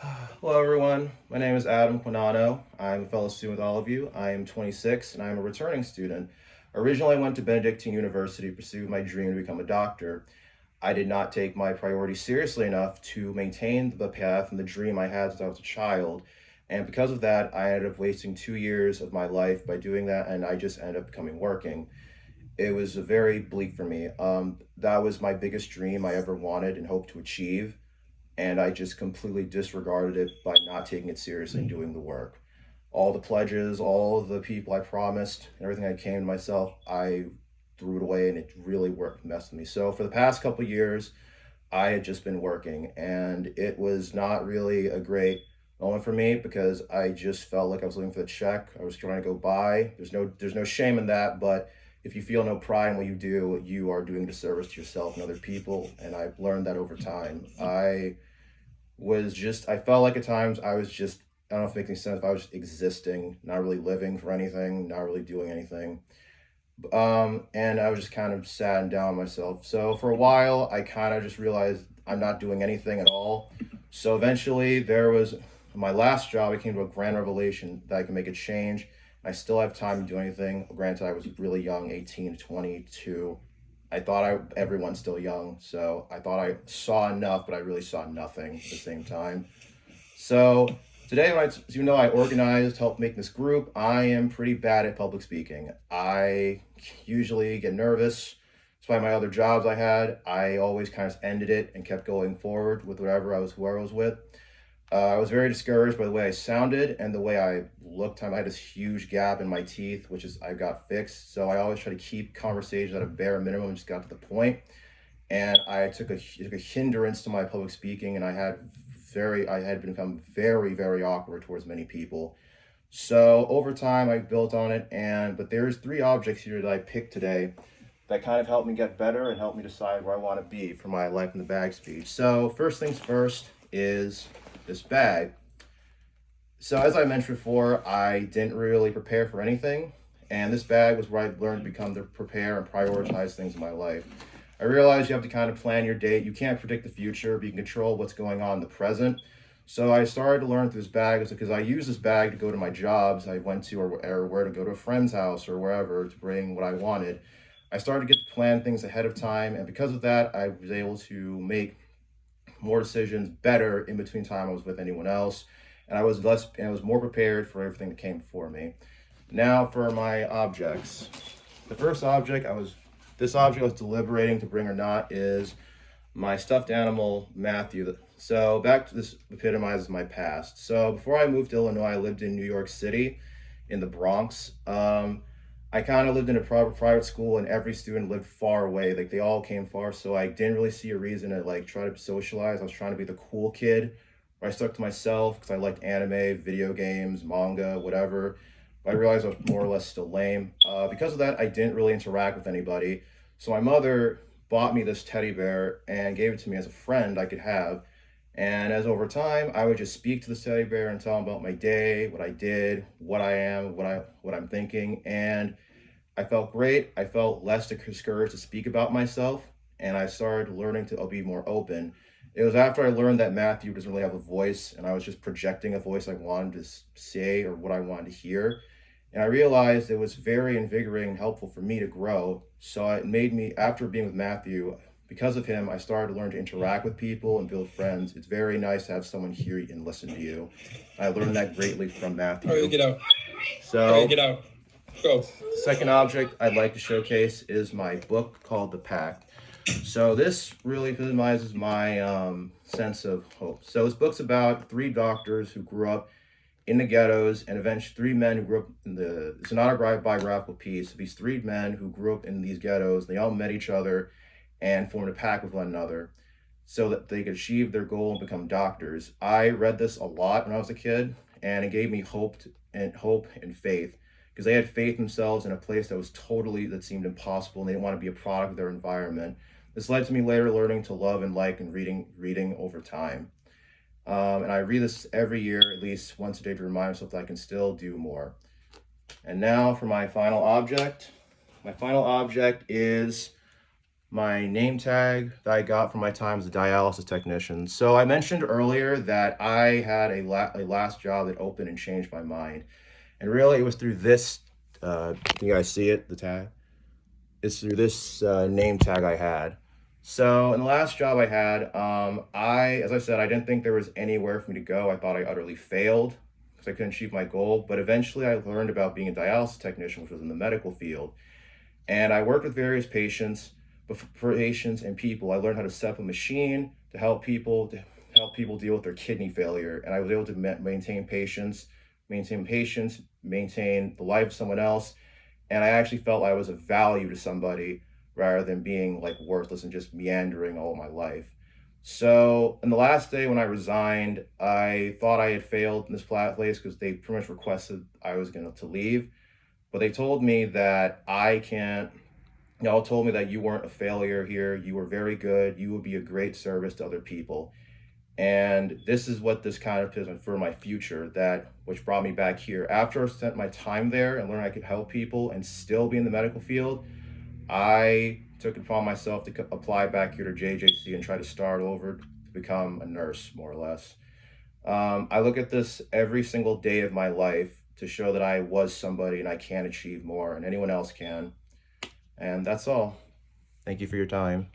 Hello, everyone. My name is Adam Quinano. I'm a fellow student with all of you. I am 26 and I'm a returning student. Originally, I went to Benedictine University to pursue my dream to become a doctor. I did not take my priorities seriously enough to maintain the path and the dream I had since I was a child. And because of that, I ended up wasting 2 years of my life by doing that, and I just ended up becoming working. It was very bleak for me. That was my biggest dream I ever wanted and hoped to achieve, and I just completely disregarded it by not taking it seriously and doing the work. All the pledges, all the people I promised, everything I came to myself, I threw it away, and it really worked messed with me. So for the past couple of years, I had just been working, and it was not really a great moment for me because I just felt like I was living for the check. I was trying to go by. There's no shame in that, but if you feel no pride in what you do, you are doing a disservice to yourself and other people. And I've learned that over time. I felt like at times I was just, I don't know if it makes any sense, if I was just existing, not really living for anything, not really doing anything. And I was just kind of sad and down on myself. So for a while, I kind of just realized I'm not doing anything at all. So eventually, there was my last job. I came to a grand revelation that I can make a change. I still have time to do anything. Granted, I was really young, 18 to 22. Everyone's still young, so I thought I saw enough, but I really saw nothing at the same time. So today, even though I organized, helped make this group, I am pretty bad at public speaking. I usually get nervous. Despite my other jobs I had, I always kind of ended it and kept going forward with whoever I was with. I was very discouraged by the way I sounded and the way I looked. I had this huge gap in my teeth, which is I got fixed. So I always try to keep conversations at a bare minimum and just got to the point. And I took a hindrance to my public speaking, and I had become very, very awkward towards many people. So over time, I built on it, and but there's three objects here that I picked today that kind of helped me get better and helped me decide where I want to be for my life in the bag speech. So first things first is this bag. So as I mentioned before, I didn't really prepare for anything, and this bag was where I learned to become to prepare and prioritize things in my life. I realized you have to kind of plan your day. You can't predict the future, but you can control what's going on in the present. So I started to learn through this bag because I use this bag to go to my jobs I went to, or where to go to a friend's house or wherever to bring what I wanted. I started to get to plan things ahead of time, and because of that, I was able to make more decisions better in between time I was with anyone else, and I was more prepared for everything that came before me. Now for my objects. The first object I was deliberating to bring or not is my stuffed animal Matthew. So back to this epitomizes my past. So before I moved to Illinois, I lived in New York City, in the Bronx. I kind of lived in a private school, and every student lived far away. Like they all came far, so I didn't really see a reason to like try to socialize. I was trying to be the cool kid. Where I stuck to myself because I liked anime, video games, manga, whatever. But I realized I was more or less still lame. Because of that, I didn't really interact with anybody. So my mother bought me this teddy bear and gave it to me as a friend I could have. And as over time, I would just speak to the teddy bear and tell him about my day, what I did, what I am, what I'm thinking, and I felt great. I felt less discouraged to speak about myself, and I started learning to be more open. It was after I learned that Matthew doesn't really have a voice, and I was just projecting a voice I wanted to say or what I wanted to hear. And I realized it was very invigorating and helpful for me to grow. So it made me, after being with Matthew, because of him, I started to learn to interact with people and build friends. It's very nice to have someone hear you and listen to you. I learned that greatly from All right, Matthew. get out. All right, So get out. Go. the second object I'd like to showcase is my book called The Pact. So this really epitomizes my sense of hope. So this book's about three doctors who grew up in the ghettos, and eventually three men who grew up in the. It's an autobiographical piece. These three men who grew up in these ghettos, they all met each other and formed a pact with one another so that they could achieve their goal and become doctors. I read this a lot when I was a kid, and it gave me hope and faith because they had faith themselves in a place that seemed impossible, and they didn't want to be a product of their environment. This led to me later learning to love and like and reading over time. And I read this every year, at least once a day, to remind myself that I can still do more. And now for my final object. My final object is my name tag that I got from my time as a dialysis technician. So I mentioned earlier that I had a last job that opened and changed my mind. And really, it was through this. Can you guys see it? The tag. It's through this name tag I had. So in the last job I had, as I said, I didn't think there was anywhere for me to go. I thought I utterly failed because I couldn't achieve my goal. But eventually, I learned about being a dialysis technician, which was in the medical field, and I worked with various patients. But for patients and people, I learned how to set up a machine to help people deal with their kidney failure, and I was able to maintain patients, maintain the life of someone else, and I actually felt I was of value to somebody rather than being like worthless and just meandering all my life. So, in the last day when I resigned, I thought I had failed in this place because they pretty much requested I was going to leave. But they told me that I can't. Y'all told me that you weren't a failure here. You were very good. You would be a great service to other people. And this is what this kind of is for my future, that which brought me back here. After I spent my time there and learned I could help people and still be in the medical field, I took it upon myself to apply back here to JJC and try to start over to become a nurse, more or less. I look at this every single day of my life to show that I was somebody and I can achieve more, and anyone else can. And that's all. Thank you for your time.